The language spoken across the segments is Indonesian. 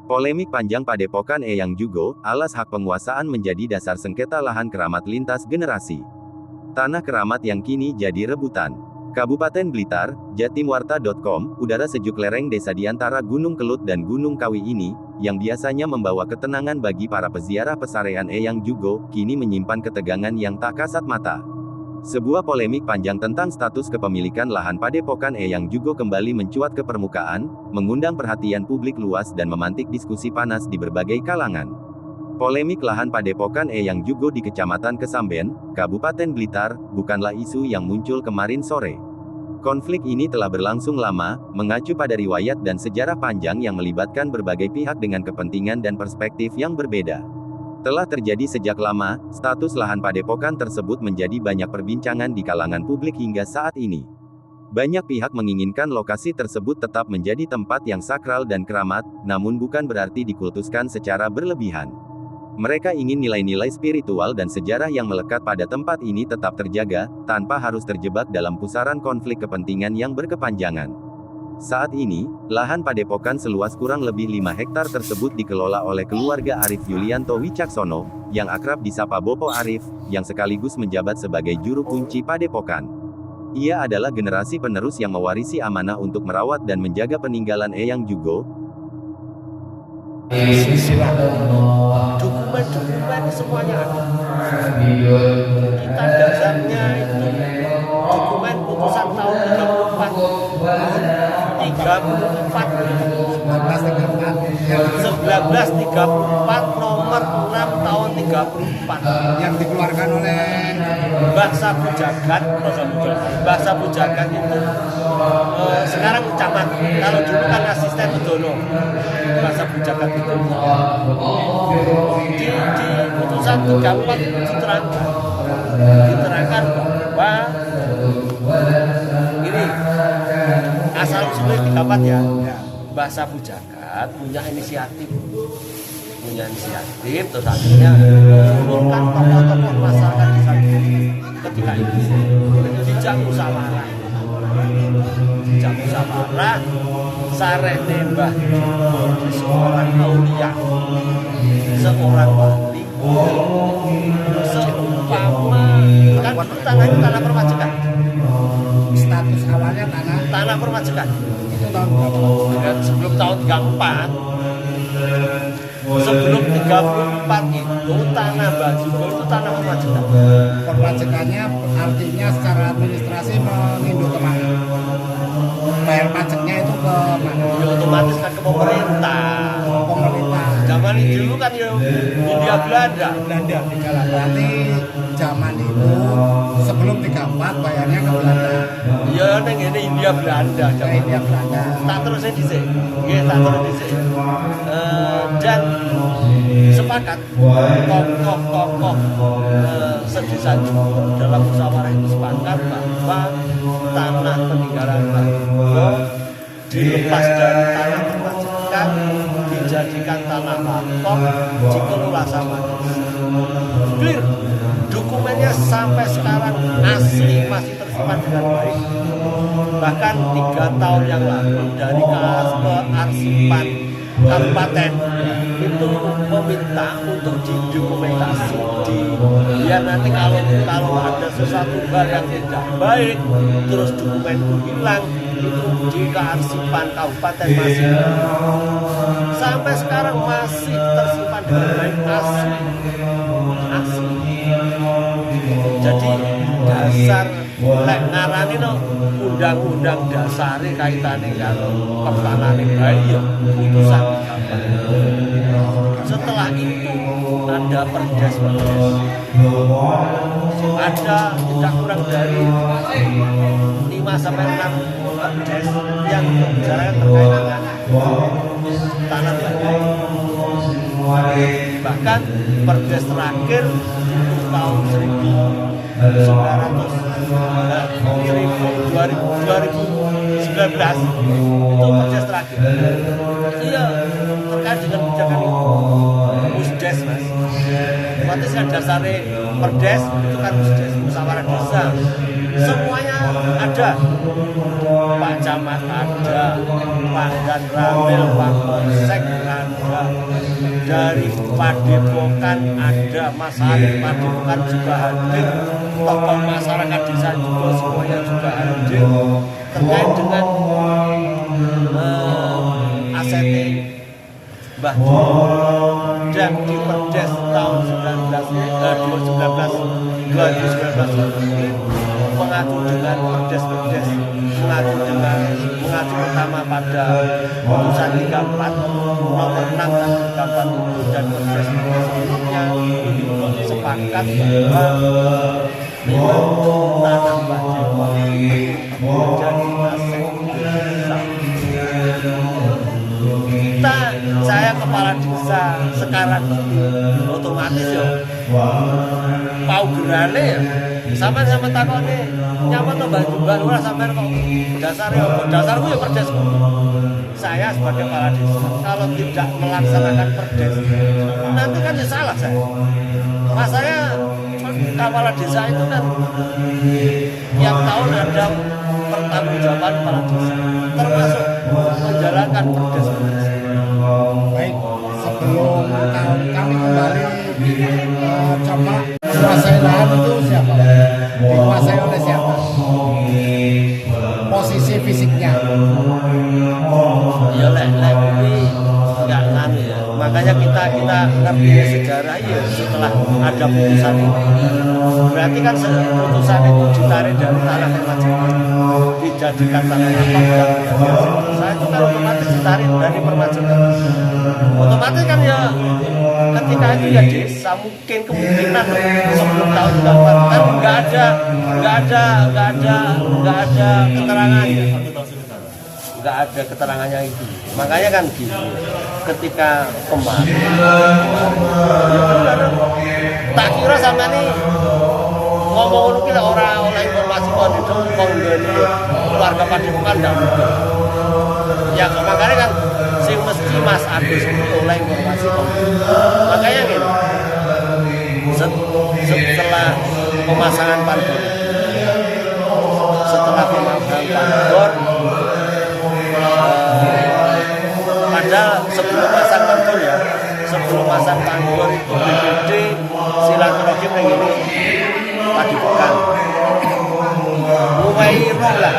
Polemik panjang Padepokan Eyang Jugo, alas hak penguasaan menjadi dasar sengketa lahan keramat lintas generasi. Tanah keramat yang kini jadi rebutan. Kabupaten Blitar, Jatimwarta.com, udara sejuk lereng desa di antara Gunung Kelut dan Gunung Kawi ini, yang biasanya membawa ketenangan bagi para peziarah pesarean Eyang Jugo, kini menyimpan ketegangan yang tak kasat mata. Sebuah polemik panjang tentang status kepemilikan lahan Padepokan Eyang Jugo kembali mencuat ke permukaan, mengundang perhatian publik luas dan memantik diskusi panas di berbagai kalangan. Polemik lahan Padepokan Eyang Jugo di Kecamatan Kesamben, Kabupaten Blitar, bukanlah isu yang muncul kemarin sore. Konflik ini telah berlangsung lama, mengacu pada riwayat dan sejarah panjang yang melibatkan berbagai pihak dengan kepentingan dan perspektif yang berbeda. Telah terjadi sejak lama, status lahan Padepokan tersebut menjadi banyak perbincangan di kalangan publik hingga saat ini. Banyak pihak menginginkan lokasi tersebut tetap menjadi tempat yang sakral dan keramat, namun bukan berarti dikultuskan secara berlebihan. Mereka ingin nilai-nilai spiritual dan sejarah yang melekat pada tempat ini tetap terjaga, tanpa harus terjebak dalam pusaran konflik kepentingan yang berkepanjangan. Saat ini, lahan Padepokan seluas kurang lebih 5 hektar tersebut dikelola oleh keluarga Arif Yulianto Wicaksono, yang akrab disapa Bopo Arif, yang sekaligus menjabat sebagai juru kunci Padepokan. Ia adalah generasi penerus yang mewarisi amanah untuk merawat dan menjaga peninggalan Eyang Jugo. Dokumen semuanya ada. Kita dasarnya itu dokumen putusan tahun 1934 nomor 6 tahun 34 yang dikeluarkan oleh Mbah Sabu Jagat. Mbah Sabu Jagat itu sekarang camat, kalau dulu kan asisten Bedono. Mbah Sabu Jagat itu di putusan 34 itu diterangkan bahwa ini asal usulnya 34 ya. Mbah Sabu Jagat punya inisiatif, terus akhirnya mengumpulkan tokoh-tokoh masyarakat di sana ketika itu dijak musyawarah, sarene Mbah seorang aulia, seorang wali, seumpama kan tanah itu tanah perwajikan. status awalnya Tanah perwajikan. itu tahun berapa? Sebelum tahun 34. Sebelum 34 itu tanah Bajugo itu tanah perwajikan. Perwajikannya artinya secara administrasi menginduk kemana? Bayar pajaknya itu ke mana? Ya otomatis kan ke pemerintah. Zaman itu dulu kan ya Hindia Belanda. Berarti zaman itu sebelum 34 bayarnya ke Belanda. Ya neng ini Hindia Belanda. Hindia Belanda. Tak terusnya dhisik. Nggih, tak terus dhisik. Dan sepakat tokoh-tokoh sedesa Jugo dalam musyawarah itu sepakat bahwa tanah peninggalan Bajugo dilepas dari tanah perwajikan dijadikan tanah latok dikelola sama clear. Dokumennya sampai sekarang asli masih tersimpan dengan baik. Bahkan 3 tahun yang lalu dari kearsipan kabupaten itu meminta untuk didokumentasi biar nanti kalau ada sesuatu hal yang tidak baik terus dokumen itu hilang, itu di kearsipan kabupaten masih sampai sekarang masih tersimpan dengan baik, asli. Jadi dasar lek ngarani no undang-undang dasare kaitane karo pertanahan bayi ya putusan 34. Setelah itu ada perdes, ada tidak kurang dari 5 sampai 6 perdes yang membicarakan terkait dengan tanah bayi. Bahkan perdes terakhir itu tahun 2019 itu perdes terakhir. Iya, terkait dengan kebijakan itu. Musdes, Mas. Berarti kan dasarnya perdes itu kan musdes, musyawarah desa. Semuanya ada. Pak Camat ada, Pak Dan Ramil, Pak Polsek ada, ada, dari Padepokan ada, Mas Ari Padepokan juga hadir, tokoh masyarakat desa juga semuanya juga hadir terkait dengan ACT Mbah dan di Perdes tahun 2019 mengacu dengan Perdes mengacu pertama pada putusan 34 nomor 6 dan 34 dan Perdes sebelumnya sepakat bahwa tanah Mbah menjadi aset desa. Saya kepala desa sekarang otomatis ya pau gerane ya sama takone nyaman to Mbah ora sampean kok dasarku ya Perdes. Saya sebagai kepala desa kalau tidak melaksanakan Perdes nanti kan ya salah saya. Mas saya kepala desa itu kan tiap tahun ada pertanggungjawaban kepala desa termasuk menjalankan Perdes. Baik, sebelum kami kembali coba kuasai lahan itu siapa? Dikuasai oleh siapa? Posisi fisiknya? Ya ini nggak nganu ya. Makanya kita ngerti sejarah ya setelah ada putusan itu. Berarti kan putusan itu ditarik dari tanah Permajikan, dijadikan tanah apa? Saya itu kan otomatis ditarik dari Permajikan. Otomatis kan ya ketika itu ya desa mungkin kemungkinan sebelum tahun 98 kan nggak ada keterangannya. Nggak ada keterangannya itu. Makanya kan gitu. Ketika kemarin tak kira sama nih ngomong kita orang oleh informasi kok itu menggani keluarga Padepokan dan ya makanya kan sing mesti Mas Agus itu oleh informasi kok. Makanya gini setelah pemasangan pagar padahal sebelum pasang tanggul itu BPD silaturahim yang ini Padepokan mulai rong lah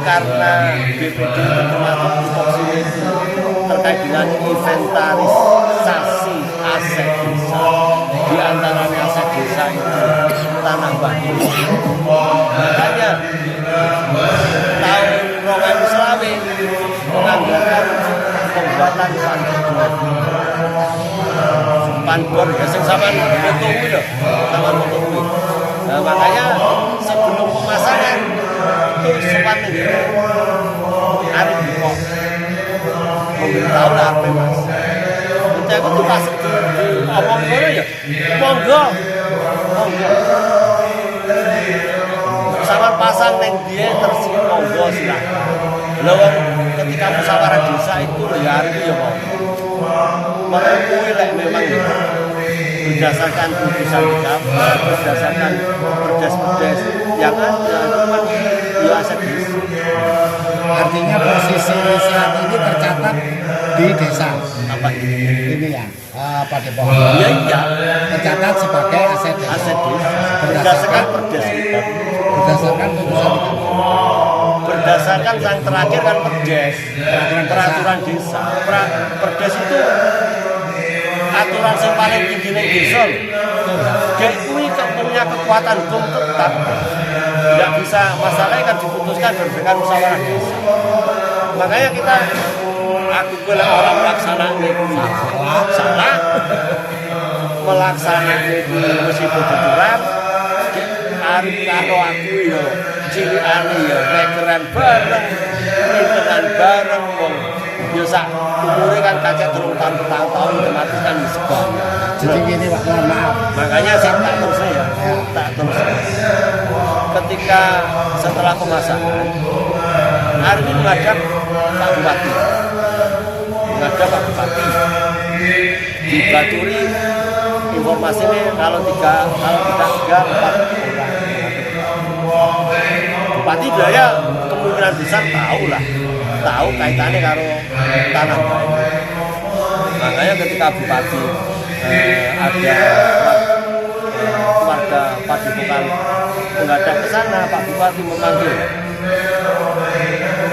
karena BPD termasuk tupoksi terkait dengan inventarisasi aset desa, di antaranya aset desa itu tanah bangun. Makanya tahun 2020 menganggarkan pembuatan panbor ya sing sampean fotowi lho, sampean fotowi. Nah, makanya sebelum pemasangan itu sempat Arif kok memberitahu lah apa Mas. Kita itu pas omong ngono ya, monggo. Sama pasang neng dia tersinggung monggo silakan. Lalu ketika musyawarah desa itu ya hari itu ya mau mengakui memang berdasarkan putusan DKP, berdasarkan perdes yang ada memang ya aset desa. Artinya posisi saat ini tercatat di desa. Apa ini ya? Padepokan. Iya. Tercatat sebagai aset desa. Aset desa. Berdasarkan perdes kita. Berdasarkan putusan berdasarkan yang terakhir kan perdes, peraturan desa. Perdes itu aturan yang paling tinggi di desa. Dia itu punya kekuatan hukum tetap. Tidak bisa masalahnya kan diputuskan berdasarkan musyawarah desa. Makanya aku bilang orang melaksanakan itu salah, melaksanakan itu meskipun tuturan. Hari karo aku ya cilikane ya rekeran bareng, pinteran bareng wong. Ya sak umure kan kacek 3 tahun otomatis kan wis sebar. Jadi gini Pak, mohon maaf. Makanya saya tak terus. Ketika setelah pemasangan hari ini menghadap Pak Bupati. Dibaturi informasinya kalau 3, 4 Bupati Blaya kemungkinan besar tahu kaitannya karo tanah baik. Makanya ketika Bupati ada keluarga Padepokan menghadap ke sana, Pak Bupati memanggil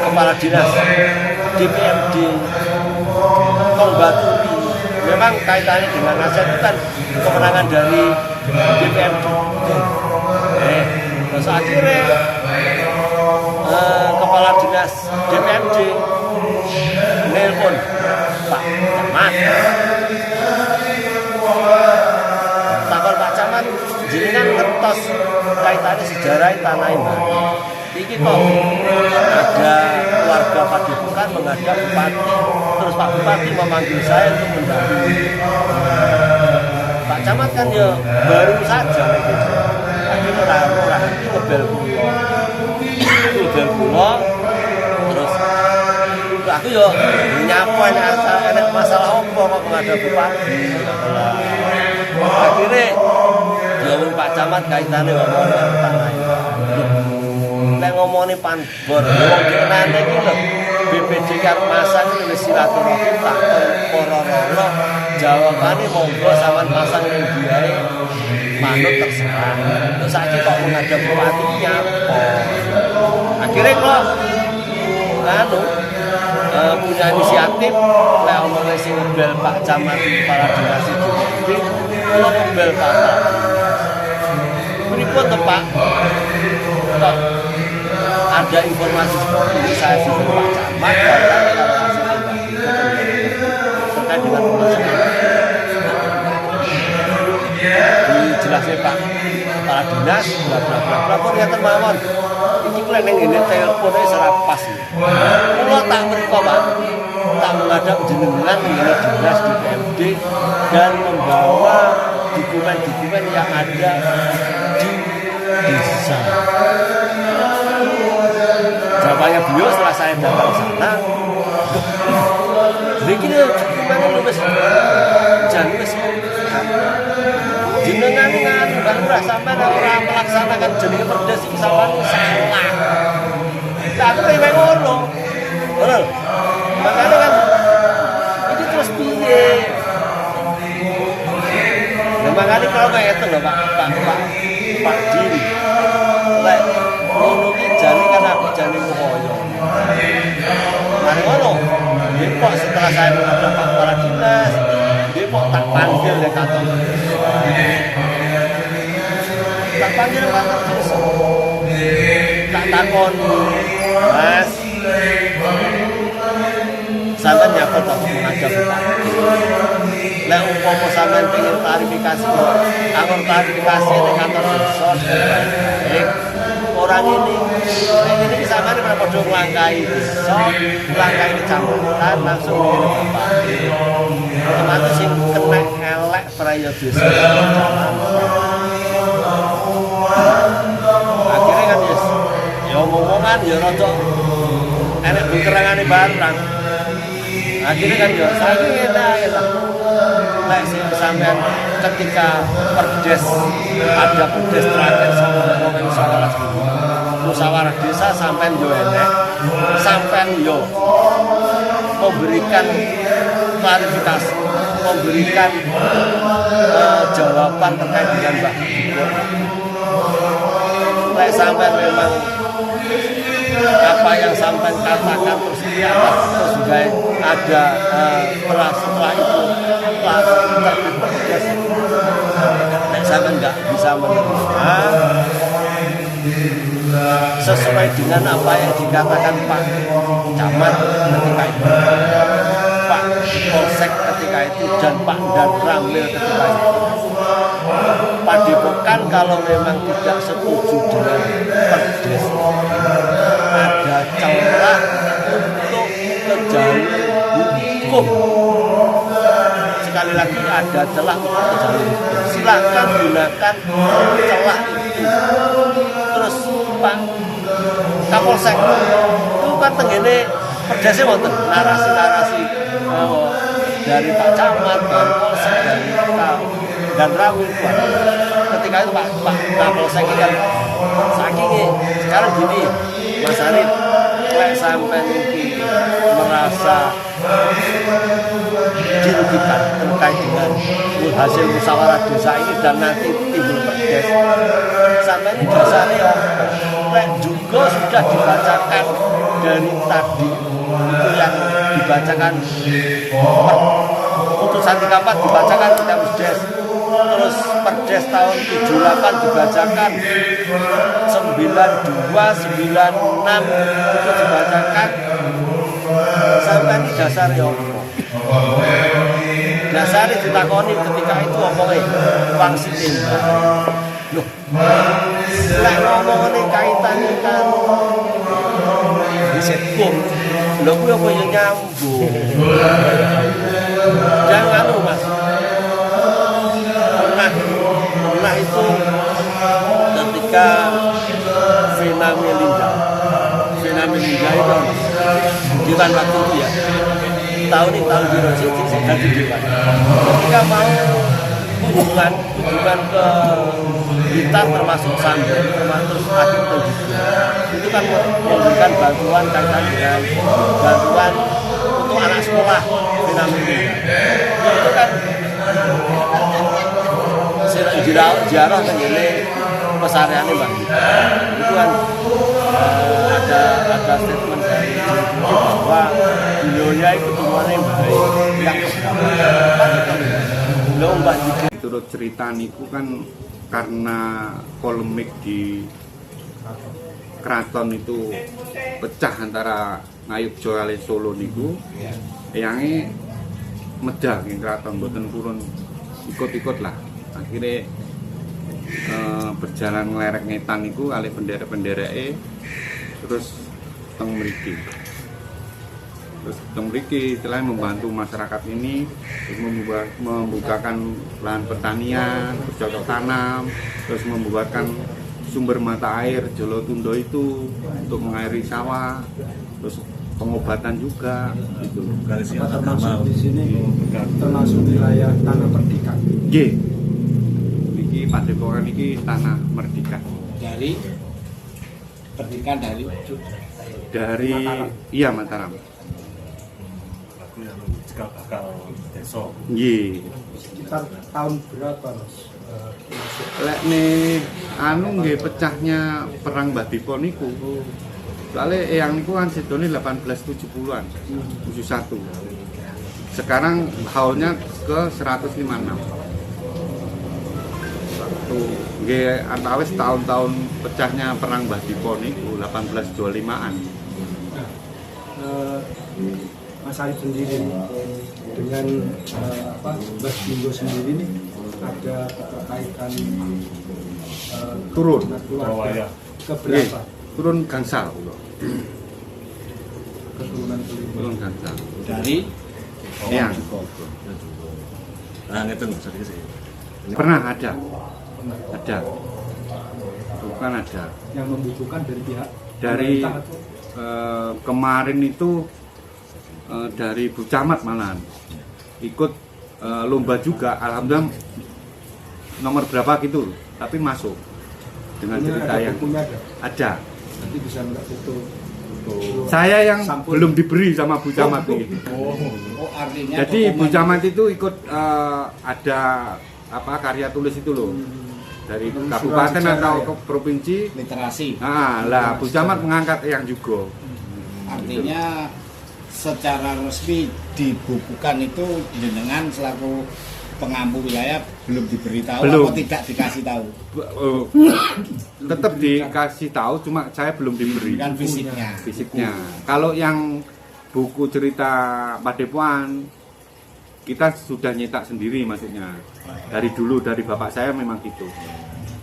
Kepala Dinas DPMD Tongbaturi. Memang kaitannya dengan aset itu kan kemenangan dari DPMD. Terus akhirnya Kepala Dinas DPMD nelpon Pak Camat. Takon Pak Camat, jenengan ngertos kaitannya sejarah tanah ini. Iki kok ada keluarga Padepokan menghadap Bupati, terus Pak Bupati memanggil saya untuk mendampingi. Pak Camat kan ya baru saja gitu. Akhirnya orang itu ngebel pulau, terus aku yo nyapa enak masalah apa kok menghadap Bupati. Akhirnya ya Pak Camat kaitannya ngomongin tanah ini. Nek ngomongin panbor, wong kenane iki lho BPD karo masang iki wis silaturahmi tak para-para jawabane monggo sampean masang ning diae manut terserah. Terus saiki kok menghadap Bupati nyapa. Akhirnya kok punya inisiatif lek omongnya sing ngebel Pak Camat Kepala Dinas iki kula ngebel Pak. Pripun to Pak? Kok ada informasi seperti ini saya sudah Pak Camat terkait dengan pemasangan dijelaskan Pak Kepala Dinas bla bla bla bla kok ternyata mawon iki kuwi ning ngene teleponnya secara pas kula tak mriko Pak tak menghadap jenengan ngene dinas DPMD dan membawa dokumen-dokumen yang ada di desa. Jawabannya beliau setelah saya datang ke sana, begini gimana lu wis jangan wis jenengan Bang Lurah sampai orang melaksanakan jenenge perdes iki sampean salah. Tapi kowe ngono. Bener. Makanya kan ini terus piye? Nah, makanya kalau kayak itu loh Pak Diri. Lek ngono ki jane kan aku jane koyo. Mari ngono. Depok setelah saya menghadap Pak Kepala Dinas, Depok tak panggil ya kantor. Tak panggil kantor terus. Tak takon. Mas. Sampai nyakut aku menghadap Bupati. Lek umpama sampean pengen klarifikasi, aku klarifikasi di kantor desa. Orang ini sampean ora padha nglangkai desa, nglangkai kecamatan langsung ngene Bupati. Otomatis sing kena elek praya desa. Akhirnya kan ya omongan ya rada enek bungkerangane barang. Akhirnya kan ya saiki ngene lah. Lek sampean ketika perdes ada perdes terakhir sama musyawarah desa sampean yo enek sampean yo memberikan klarifikasi, memberikan jawaban terkait dengan Mbak Ibu. Lek sampean memang apa yang sampai katakan terus di atas terus juga ada setelah itu terbit sampai nggak bisa menerima sesuai dengan apa yang dikatakan Pak Camat ketika itu, Pak Polsek ketika itu dan Pak Dan Ramil ketika itu. Padepokan kalau memang tidak setuju dengan perdes ada celah untuk ke jalur hukum. Sekali lagi ada celah untuk ke jalur hukum. Silakan gunakan celah itu. Terus Pak Kapolsek itu kan tenggene perdesnya wonten narasi-narasi dari Pak Camat, dari Polsek, dari Dan Ramil itu ketika itu Pak Kapolsek kan saking sekarang gini Mas Arif, lek sampai ini merasa dirugikan terkait dengan hasil musyawarah desa ini dan nanti timbul perdes. Sampai ini dasarnya juga sudah dibacakan dari tadi itu yang dibacakan putusan 34 dibacakan kita musdes, terus perdes tahun 78 dibacakan, 92, 96 itu dibacakan. Sampai ini dasar ya dasar ditakoni ketika itu omongnya uang siting loh lek ngomongin kaitannya kan disetkum lho kuwi apa yang nyambung jangan mas pernah itu ketika Vena Melinda itu Dewan waktu itu ya tahun biru sih jadi Dewan ketika mau hubungan ke Blitar termasuk Sanggeng termasuk Akhirnya juga itu kan memberikan bantuan kaitan dengan bantuan untuk anak sekolah dinamika itu kan ziarah ke ini pesariannya Mbak itu kan ada statement dari bahwa beliaunya itu semuanya baik yang belum Mbak juga. Turut cerita niku kan karena polemik di keraton itu pecah antara Ngayogja kali Solo niku, yange medal ing keraton mboten purun ikut-ikut lah. Akhirnya berjalan ngelerek ngetan niku kali bendera-benderake terus teng mriki. Terus teng mriki selain membantu masyarakat ini membukakan lahan pertanian, bercocok tanam, terus membuatkan sumber mata air Jolotundo itu untuk mengairi sawah, terus pengobatan juga gitu. Termasuk di sini termasuk wilayah tanah Merdeka. Nggih. Niki Padepokan iki tanah Merdeka. Dari Merdeka Dari iya Mataram. Nggih. Sekitar tahun berapa Mas? Lek nih anu nggih pecahnya perang Badipo niku. Soalnya yang niku kan sedone 1870-an. 71. Sekarang haulnya ke 156. Waktu nggih antawis tahun-tahun pecahnya perang Badipo niku 1825-an. Mas Arif sendiri dengan Mbak Bingo sendiri nih ada keterkaitan Turun. keluarga keberapa? Nggih, turun gangsal. Keturunan kelima. Turun gangsal. dari Iya. Nah, itu sedikit sih. Pernah ada. Ada. Bukan ada. Yang membutuhkan dari pihak Dari pemerintah atau kemarin itu dari Bu Camat malahan ikut lomba juga, alhamdulillah nomor berapa gitu, tapi masuk dengan cerita yang punya ada. nanti bisa minta foto. Saya yang Sampul. belum diberi sama Bu Camat ini. artinya Jadi Bu dokumen Camat itu ikut ada apa karya tulis itu loh dari kabupaten atau ke provinsi. literasi. Nah, lah Bu Camat mengangkat yang juga. Artinya secara resmi dibukukan itu jenengan selaku pengampu wilayah belum diberitahu Belum. atau tidak dikasih tahu Tetap dikasih tahu, cuma saya belum diberi kan fisiknya. fisiknya. Kalau yang buku cerita Padepokan kita sudah nyetak sendiri, maksudnya dari dulu dari bapak saya memang gitu.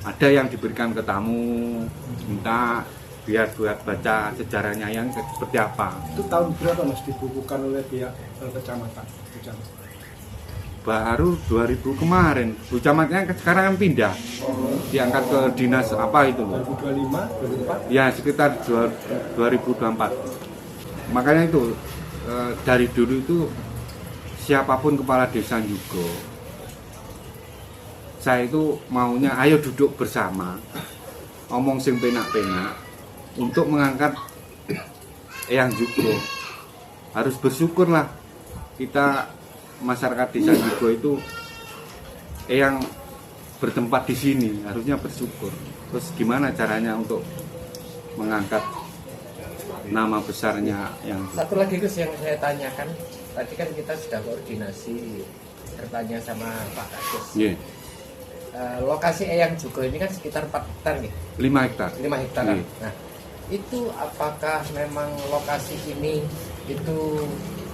Ada yang diberikan ke tamu, minta biar buat baca sejarahnya yang seperti apa. Itu tahun berapa Mas dibukukan oleh pihak kecamatan? Baru 2000 kemarin. Bu Camatnya sekarang kan pindah, diangkat ke dinas apa itu loh. 2025, 2004. Ya sekitar 2024. Makanya itu dari dulu itu siapapun kepala desa juga, saya itu maunya ayo duduk bersama, ngomong sing penak-penak untuk mengangkat yang juga. Harus bersyukurlah kita masyarakat desa Jugo itu yang bertempat di sini harusnya bersyukur. Terus gimana caranya untuk mengangkat nama besarnya yang Satu lagi Gus yang saya tanyakan, tadi kan kita sudah koordinasi bertanya sama Pak Kadus. yeah, Lokasi Eyang Jugo ini kan sekitar 4 hektar nih, 5 hektar. 5 hektar. Iya. Nah, itu apakah memang lokasi ini itu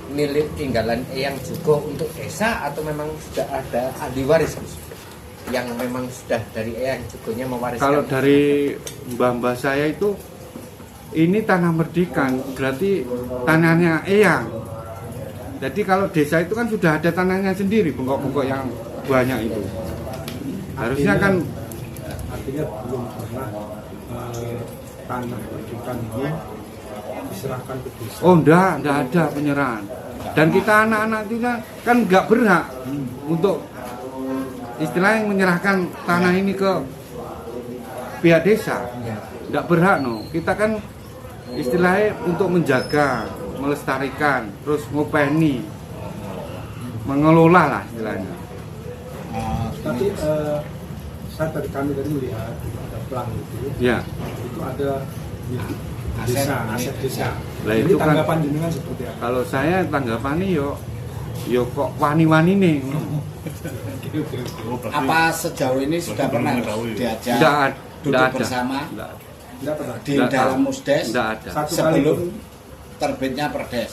milik tinggalan Eyang Jugo untuk desa atau memang sudah ada ahli waris Gus? Yang memang sudah dari Eyang Jugonya mewariskan? Kalau dari mbah-mbah saya itu ini tanah Merdikan, berarti tanahnya Eyang. Jadi kalau desa itu kan sudah ada tanahnya sendiri, bengkok-bengkok yang banyak itu. Harusnya kan artinya belum pernah tanah pendidikan ini diserahkan ke desa. oh enggak ada penyerahan. Dan kita anak-anak itu kan nggak berhak untuk istilahnya menyerahkan tanah ini ke pihak desa. Nggak berhak no. Kita kan istilahnya untuk menjaga, melestarikan, terus ngopeni, mengelola lah istilahnya. Tapi kami tadi melihat ada plang itu Ya, ada desa, aset desa. Lah, Jadi itu kan- tanggapan jenengan seperti apa? kalau saya tanggapannya yo kok wani-wani nih. Apa sejauh ini sudah pernah diajak Nggak duduk ada. bersama Nggak Tidak pernah. di Nggak dalam tahu. Musdes Nggak ada. Satu kali sebelum itu. terbitnya Perdes?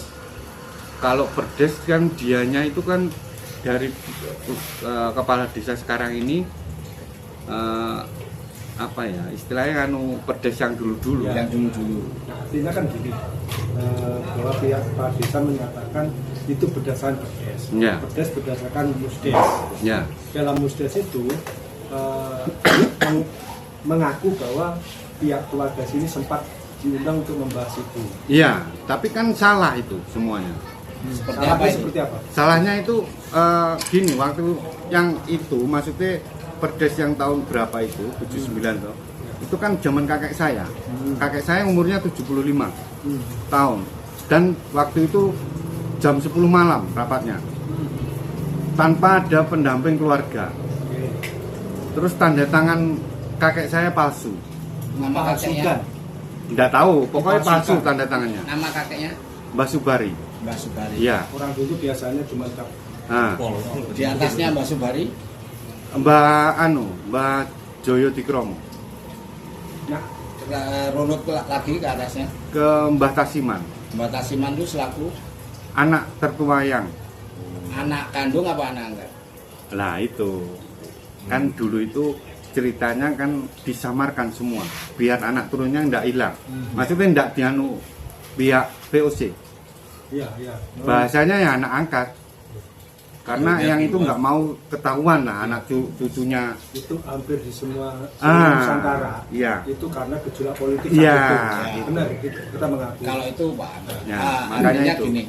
Kalau perdes kan dianya itu kan dari kepala desa sekarang ini apa ya istilahnya kan perdes yang dulu-dulu. Ya. Yang dulu-dulu. Nah, artinya kan gini, bahwa pihak kepala desa menyatakan itu berdasarkan perdes. Ya. Perdes berdasarkan musdes. Ya, Dalam musdes itu mengaku bahwa pihak keluarga sini sempat diundang untuk membahas itu. iya, tapi kan salah itu semuanya. Seperti Salahnya apa itu? seperti apa? Salahnya itu gini, waktu yang itu maksudnya perdes yang tahun berapa itu 79 toh. Itu kan zaman kakek saya. Kakek saya umurnya 75 tahun. Dan waktu itu jam 10 malam rapatnya. Tanpa ada pendamping keluarga. Terus tanda tangan kakek saya palsu. Nama kakeknya? Nggak tahu, pokoknya palsu Dipalsukan. tanda tangannya. Nama kakeknya? Mbah Subari. Mbak Subari. Iya. Orang dulu biasanya cuma Nah, Di atasnya Mbak Subari? Mbah Joyo Dikromo nah, Runut lagi ke atasnya. ke Mbah Tasiman, Mbak Tasiman itu selaku anak tertua yang. anak kandung apa anak enggak? Nah itu kan dulu itu ceritanya kan disamarkan semua biar anak turunnya ndak hilang. Maksudnya ndak dianu pihak VOC. iya, iya. Bahasanya ya anak angkat. Karena Ya, yang itu nggak mau ketahuan lah anak cucunya. Itu hampir di semua Nusantara. Iya. Itu karena gejolak politik. Iya, saat itu. gitu. Benar, kita mengakui. Kalau itu Pak, Ya, artinya makanya itu. gini,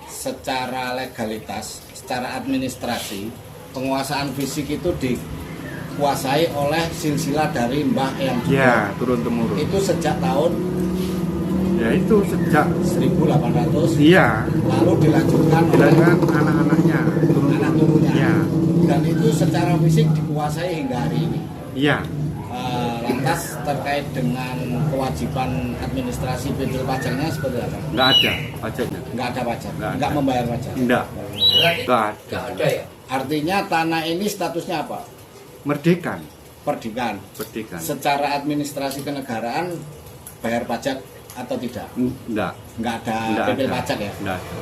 secara legalitas, secara administrasi, penguasaan fisik itu dikuasai oleh silsilah dari Mbah Eyang Jugo. Ya turun temurun. Itu sejak tahun Ya itu sejak 1800, iya lalu dilanjutkan oleh dengan anak-anaknya turun anak turunnya. Iya. Dan itu secara fisik dikuasai hingga hari ini. Iya. Lantas terkait dengan kewajiban administrasi pintu pajaknya seperti apa? Nggak ada pajaknya. Nggak ada pajak, Nggak nggak ada. membayar pajak. Nggak. Berarti Nggak ada. nggak ada ya? Artinya tanah ini statusnya apa? Merdekan. Perdikan. Perdikan. Secara administrasi kenegaraan bayar pajak atau tidak? Nggak. Nggak ada Nggak PP ada. pajak ya? Nggak ada.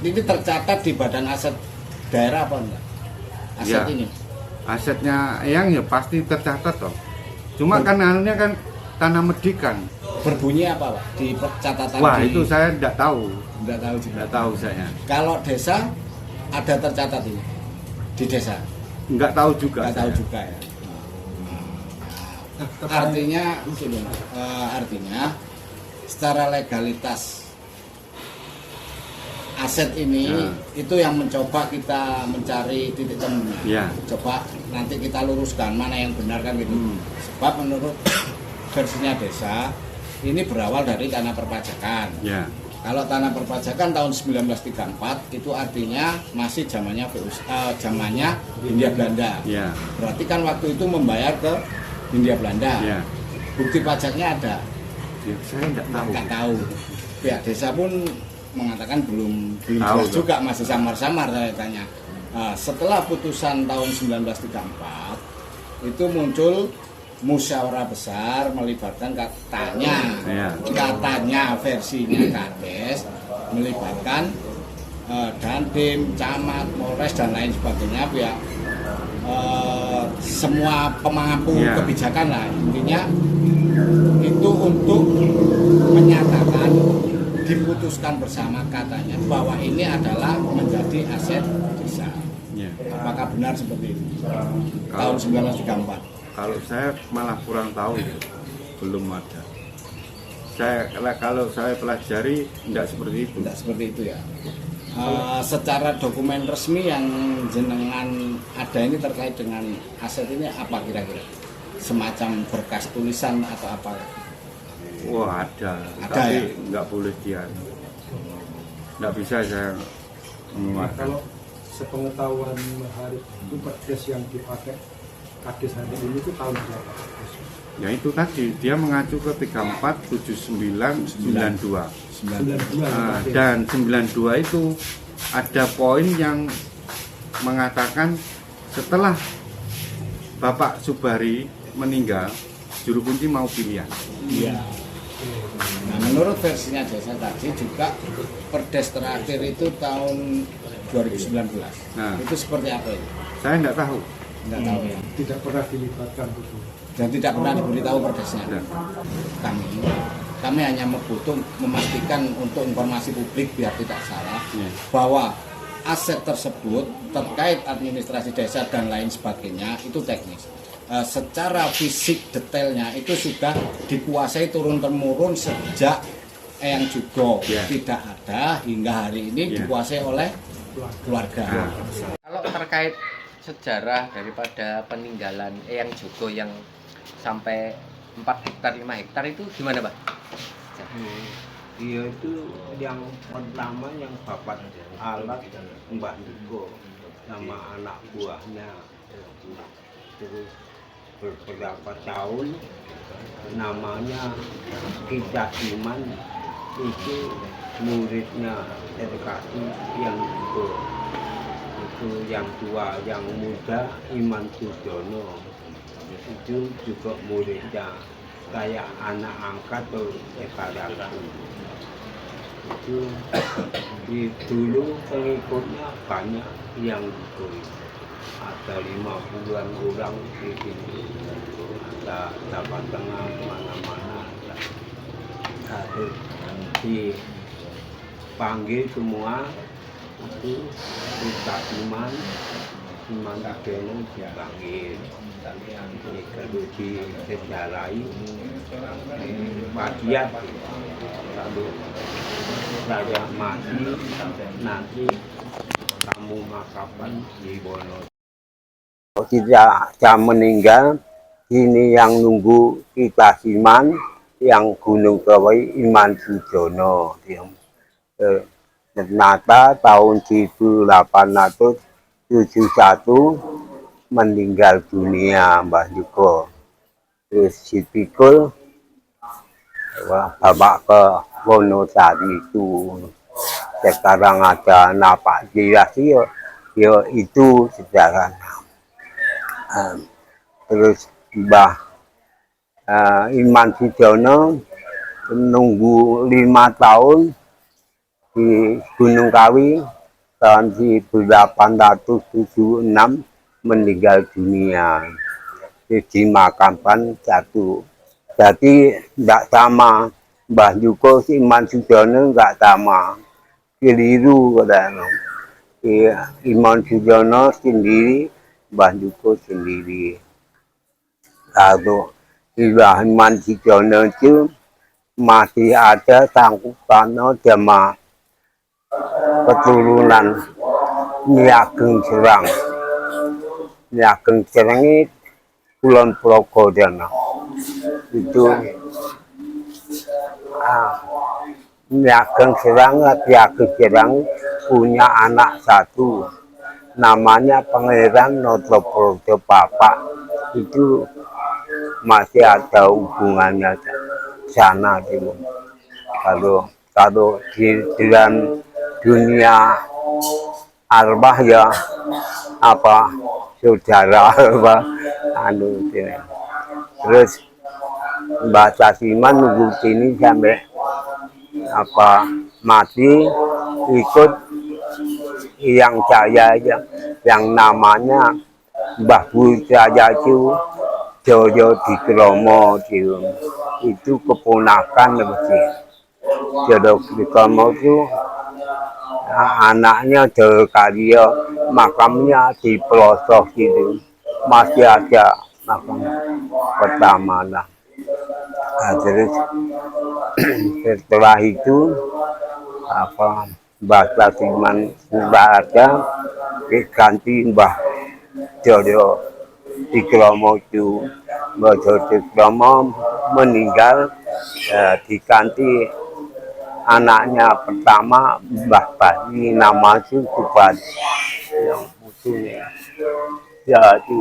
Ini tercatat di badan aset daerah apa enggak? Aset Ya. ini. Asetnya yang ya pasti tercatat toh. Cuma kan anunya kan tanah Merdikan. Berbunyi apa Pak? Di catatan Wah di... itu saya nggak tahu. Nggak tahu juga. Nggak tahu saya. Kalau desa ada tercatat ini di desa. Nggak tahu juga. Nggak tahu saya. juga ya. Terkait- Artinya gini, artinya secara legalitas aset ini Ya. itu yang mencoba kita mencari titik temunya. Ya. Coba nanti kita luruskan mana yang benar kan gitu. Sebab menurut versinya desa ini berawal dari dana perpajakan. Ya. Kalau tanah perpajakan tahun 1934 itu artinya masih zamannya Hindia Belanda. Ya. Berarti kan waktu itu membayar ke Hindia Belanda. Ya. Bukti pajaknya ada. Ya, saya nggak tahu. Nggak tahu. Pihak desa pun mengatakan belum Tahu jelas loh. juga, masih samar-samar saya tanya. Setelah putusan tahun 1934 itu muncul musyawarah besar melibatkan katanya versinya Kades melibatkan Dandim, Camat, Polres dan lain sebagainya, pihak semua pemangku kebijakan lah, intinya itu untuk menyatakan diputuskan bersama katanya bahwa ini adalah menjadi aset desa. Apakah benar seperti itu? Tahun 1934. Kalau saya malah kurang tahu, belum ada. Kalau saya pelajari tidak seperti itu. Tidak seperti itu ya. Secara dokumen resmi yang jenengan ada ini terkait dengan aset ini apa kira-kira? Semacam berkas tulisan atau apa? Wah, ada Ada, tapi ya? nggak boleh dia. Nggak bisa saya mengeluarkan. Kalau sepengetahuan hari itu perdes yang dipakai Kades hari ini itu tahun berapa? Ya itu tadi dia mengacu ke 34, 79, 92. 92 Nah, dan 92 itu ada poin yang mengatakan setelah Bapak Subari meninggal, juru kunci mau pilihan. Iya. Nah, menurut versinya desa tadi juga perdes terakhir itu tahun 2019. Nah. Itu seperti apa itu? Saya nggak tahu. Tidak tahu ya. tidak pernah dilibatkan itu. Dan tidak pernah diberitahu perdesnya. Tidak. Kami hanya butuh memastikan untuk informasi publik biar tidak salah Ya. bahwa aset tersebut terkait administrasi desa dan lain sebagainya itu teknis. Secara fisik detailnya itu sudah dikuasai turun-temurun sejak Eyang Jugo Ya. tidak ada hingga hari ini Ya. dikuasai oleh keluarga. Nah. Kalau terkait sejarah daripada peninggalan Eyang Jugo yang sampai 4 hektar 5 hektar itu gimana, Pak? Dia itu yang pertama yang bapak alat Mbak Jugo sama anak buahnya. Terus beberapa tahun namanya Kita Iman itu muridnya edukasi yang Jugo. Itu yang tua, yang muda Iman Sujono itu juga muridnya kayak anak angkat atau ekadaku. Itu dulu pengikutnya banyak yang ikut, ada 50-an orang di sini, ada Jawa Tengah mana-mana, ada dipanggil semua. Itu kita Iman Sujono dipanggil, kalau disejarai wasiat kalau saya mati nanti kamu makapan di Bono. Tidak meninggal, ini yang nunggu kita Iman yang Gunung Kawai Iman Sujono. Ternyata tahun 1871 meninggal dunia Mbah Jugo. Terus dipikul bapak ke Wonosari itu. Sekarang ada napak jelas ya itu sejarah. Terus Mbah Iman Sujono menunggu 5 tahun di Gunung Kawi tahun 1876 meninggal dunia. Dimakamkan satu. Jadi tidak sama. Mbah Jugo Iman Sujono tidak sama. Keliru katanya. Iman Sujono sendiri, Mbah Jugo sendiri. Lalu Iman Sujono itu masih ada sangkutan jemaah keturunan Nyi Ageng Serang. Nyi Ageng Serang ini Kulon Progo itu Ki Ageng Serang punya anak satu, namanya Pangeran Notoprojo Papak. Itu masih ada hubungannya sana gitu. Kalau di dalam dunia arwah ya apa saudara apa terus Mbah Casiman nunggu sini sampai apa mati ikut yang saya yang namanya Mbah Bujaya itu Joyo Dikromo itu keponakan Joyo Dikromo itu anaknya Joyo Karyo, makamnya di pelosok gitu, masih ada makam pertama lah. Nah, terus setelah itu apa Mbah Casiman sudah ada diganti Mbah Joyo Dikromo itu. Mbah Joyo Dikromo meninggal, diganti anaknya pertama Mbah Bani, nama itu Subadi yang musuhnya. Ya itu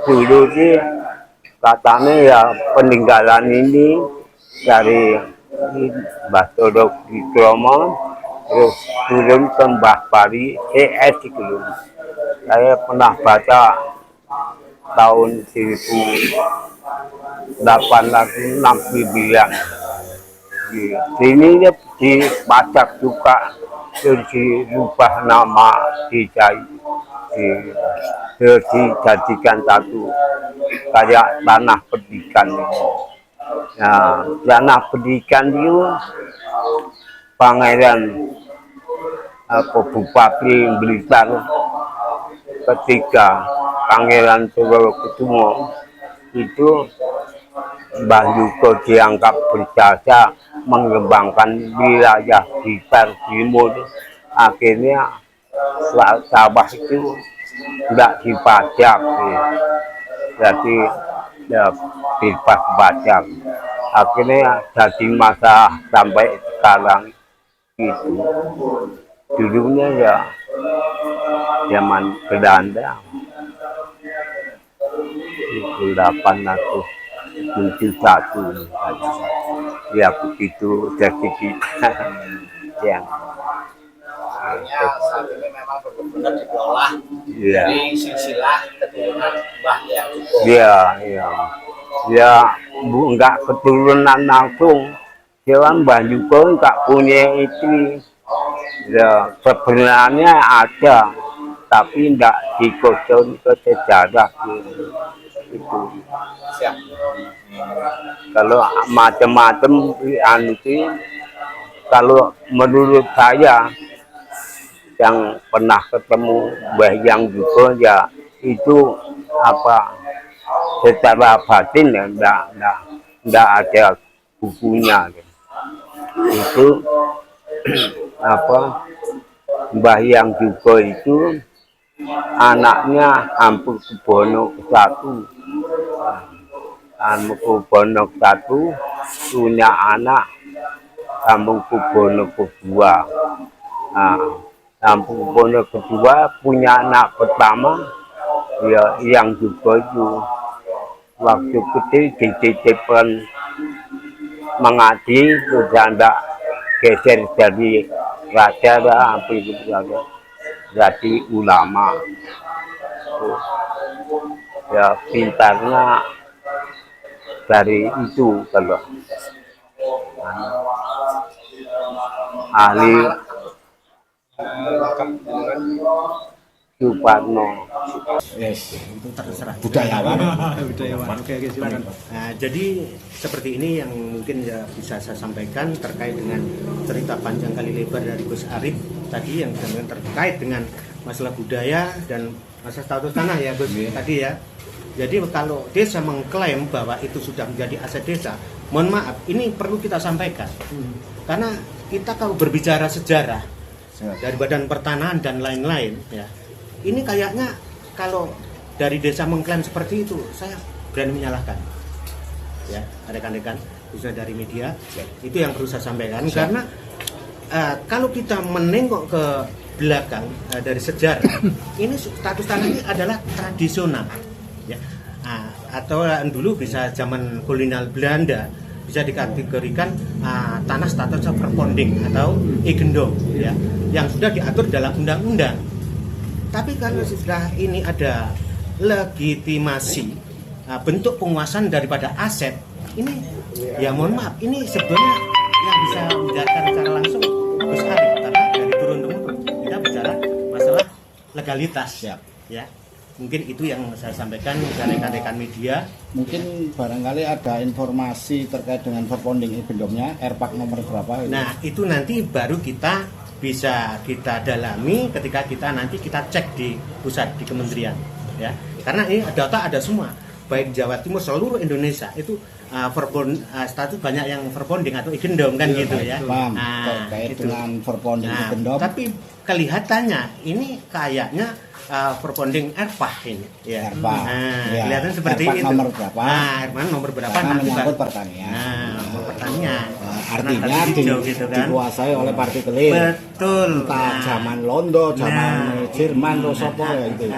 dulu sih katanya ya peninggalan ini dari Mbah Joyo Dikromo terus turun ke Mbah Bari itu. Saya pernah baca tahun 1869 di sini dipajak juga terus dirubah nama dijadikan satu kayak tanah pendidikan. Nah, tanah pendidikan itu Pangeran Bupati Blitar ketika Pangeran Surakusumo itu Mbah Yugo dianggap berjasa mengembangkan wilayah Blitar Timur. Akhirnya sawah itu tidak dipajak, jadi ya, bebas pajak. Akhirnya jadi masa sampai sekarang itu. Dulunya ya zaman Belanda 1871 ya begitu jadi kita yang saat ini memang benar-benar dikelola ya. dari silsilah keturunan Mbah Yugo. Ya enggak keturunan langsung, Dewan Mbah Yugo enggak punya itu. Ya sebenarnya ada, tapi enggak dikocok ke sejarah gitu. Itu. Siap. Kalau macam-macam kalau menurut saya yang pernah ketemu Mbah Yang Yugo ya itu apa secara batin ya enggak ada bukunya gitu. Itu apa Mbah Yang Yugo itu anaknya Hamengkubuwono I. Hamengkubuwono I punya anak Hamengkubuwono II. Hamengkubuwono II punya anak pertama ya Yang Yugo itu waktu kecil dititipkan mengaji sudah tidak geser dari raja hampir jadi ulama. Ya pintarnya dari itu kalau ahli Suparno. Yes, itu terserah. Budayawan. Oke, silakan. Nah, jadi seperti ini yang mungkin ya bisa saya sampaikan terkait dengan cerita panjang kali lebar dari Gus Arif tadi yang terkait dengan masalah budaya dan masalah status tanah ya Gus tadi ya. Jadi kalau desa mengklaim bahwa itu sudah menjadi aset desa, mohon maaf, ini perlu kita sampaikan. Karena kita kalau berbicara sejarah dari Badan Pertanahan dan lain-lain ya. Ini kayaknya kalau dari desa mengklaim seperti itu, saya berani menyalahkan. ya rekan-rekan khususnya dari media. Itu yang perlu saya sampaikan karena kalau kita menengok ke belakang dari sejarah, ini status tanah ini adalah tradisional, ya. Atau dulu bisa zaman kolonial Belanda bisa dikategorikan tanah status verponding atau eigendom, ya, yang sudah diatur dalam undang-undang. Tapi kalau sudah ini ada legitimasi bentuk penguasaan daripada aset, ini ya mohon maaf, ini sebenarnya yang bisa menjelaskan secara langsung Gus Arif karena dari turun-temurun kita bicara masalah legalitas, ya. Mungkin itu yang saya sampaikan ke rekan-rekan media. Mungkin barangkali ada informasi terkait dengan verponding eigendomnya, RPAK nomor berapa? Nah, itu nanti baru kita bisa kita dalami ketika kita nanti kita cek di pusat di kementerian, ya. Karena ini data ada semua, baik Jawa Timur seluruh Indonesia itu status banyak yang verponding atau eigendom kan gitu ya. Terkait dengan verponding eigendom. Tapi kelihatannya ini kayaknya verponding RPAH ini, ya. Kelihatan seperti RPAH itu. Nomor berapa? RPAH nomor berapa? Karena Nanti menyangkut pertanian. nomor pertanian. Artinya gitu kan. dikuasai oleh partikelir. Betul. Entah zaman Londo, zaman Jerman, atau Sopo ya itu.